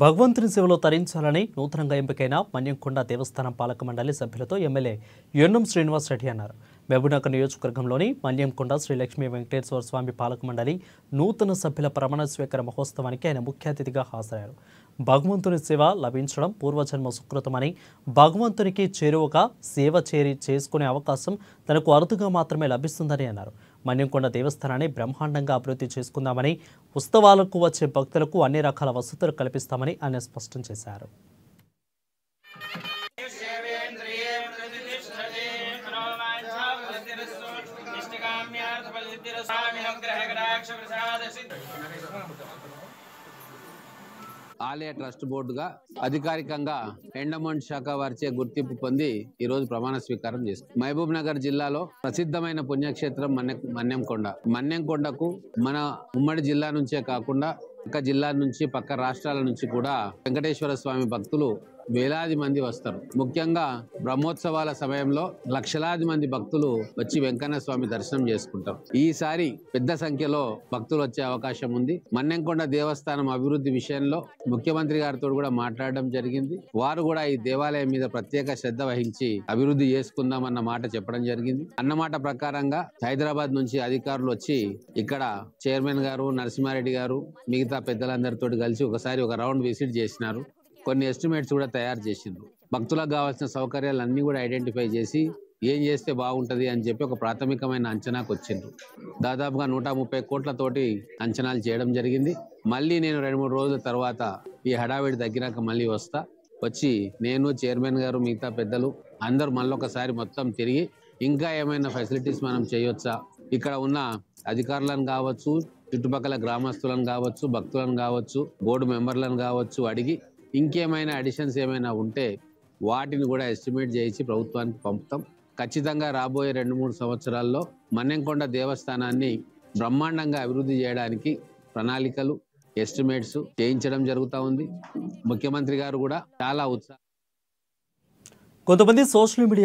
భగవంతుని సేవలో తరించాలని నూతనంగా ఎంపికైన మన్యంకొండ దేవస్థానం పాలక మండలి సభ్యులతో ఎమ్మెల్యే యన్నం శ్రీనివాస్ రెడ్డి అన్నారు. మహబూబ్నగర్ నియోజకవర్గంలోని మన్యంకొండ శ్రీ లక్ష్మీ వెంకటేశ్వర స్వామి పాలక మండలి నూతన సభ్యుల ప్రమాణ స్వీకార మహోత్సవానికి ఆయన ముఖ్య అతిథిగా హాజరయ్యారు. భగవంతుని సేవ లభించడం పూర్వజన్మ సుకృతమని, భగవంతునికి చేరువగా సేవ చేసుకునే అవకాశం తనకు అరుదుగా మాత్రమే లభిస్తుందని అన్నారు. మన్యంకొండ దేవస్థానాన్ని బ్రహ్మాండంగా అభివృద్ధి చేసుకుందామని, ఉత్సవాలకు వచ్చే భక్తులకు అన్ని రకాల వసతులు కల్పిస్తామని ఆయన స్పష్టం చేశారు. ఆలయ ట్రస్ట్ బోర్డుగా అధికారికంగా ఎండోమెంట్ శాఖ వారిచే గుర్తింపు పొంది ఈ రోజు ప్రమాణ స్వీకారం చేసుకుంది. మహబూబ్ నగర్ జిల్లాలో ప్రసిద్ధమైన పుణ్యక్షేత్రం మన్యంకొండకు మన ఉమ్మడి జిల్లా నుంచే కాకుండా పక్క జిల్లా నుంచి పక్క రాష్ట్రాల నుంచి కూడా వెంకటేశ్వర స్వామి భక్తులు వేలాది మంది వస్తారు. ముఖ్యంగా బ్రహ్మోత్సవాల సమయంలో లక్షలాది మంది భక్తులు వచ్చి వెంకన్న స్వామి దర్శనం చేసుకుంటారు. ఈసారి పెద్ద సంఖ్యలో భక్తులు వచ్చే అవకాశం ఉంది. మన్యంకొండ దేవస్థానం అభివృద్ధి విషయంలో ముఖ్యమంత్రి గారితో కూడా మాట్లాడడం జరిగింది. వారు కూడా ఈ దేవాలయం మీద ప్రత్యేక శ్రద్ధ వహించి అభివృద్ధి చేసుకుందామన్న మాట చెప్పడం జరిగింది. అన్నమాట ప్రకారంగా హైదరాబాద్ నుంచి అధికారులు వచ్చి ఇక్కడ చైర్మన్ గారు, నరసింహారెడ్డి గారు, మిగతా పెద్దలందరితో కలిసి ఒకసారి ఒక రౌండ్ విజిట్ చేసినారు. కొన్ని ఎస్టిమేట్స్ కూడా తయారు చేసిండ్రు. భక్తులకు కావాల్సిన సౌకర్యాలన్నీ కూడా ఐడెంటిఫై చేసి ఏం చేస్తే బాగుంటది అని చెప్పి ఒక ప్రాథమికమైన అంచనాకు వచ్చిండ్రు. దాదాపుగా 130 కోట్లతోటి అంచనాలు చేయడం జరిగింది. మళ్ళీ నేను 2-3 రోజుల తర్వాత ఈ హడావిడి తగ్గినాక మళ్ళీ వచ్చి నేను, చైర్మన్ గారు, మిగతా పెద్దలు అందరూ మళ్ళొకసారి మొత్తం తిరిగి ఇంకా ఏమైనా ఫెసిలిటీస్ మనం చేయొచ్చా, ఇక్కడ ఉన్న అధికారులను కావచ్చు, చుట్టుపక్కల గ్రామస్తులను కావచ్చు, భక్తులను కావచ్చు, బోర్డు మెంబర్లను కావచ్చు అడిగి ఇంకేమైనా అడిషన్స్ ఏమైనా ఉంటే వాటిని కూడా ఎస్టిమేట్ చేయించి ప్రభుత్వానికి పంపుతాం. ఖచ్చితంగా రాబోయే 2-3 సంవత్సరాల్లో మన్యంకొండ దేవస్థానాన్ని బ్రహ్మాండంగా అభివృద్ధి చేయడానికి ప్రణాళికలు, ఎస్టిమేట్స్ చేయించడం జరుగుతూ ఉంది. ముఖ్యమంత్రి గారు కూడా చాలా ఉత్సాహం. కొంతమంది సోషల్ మీడియా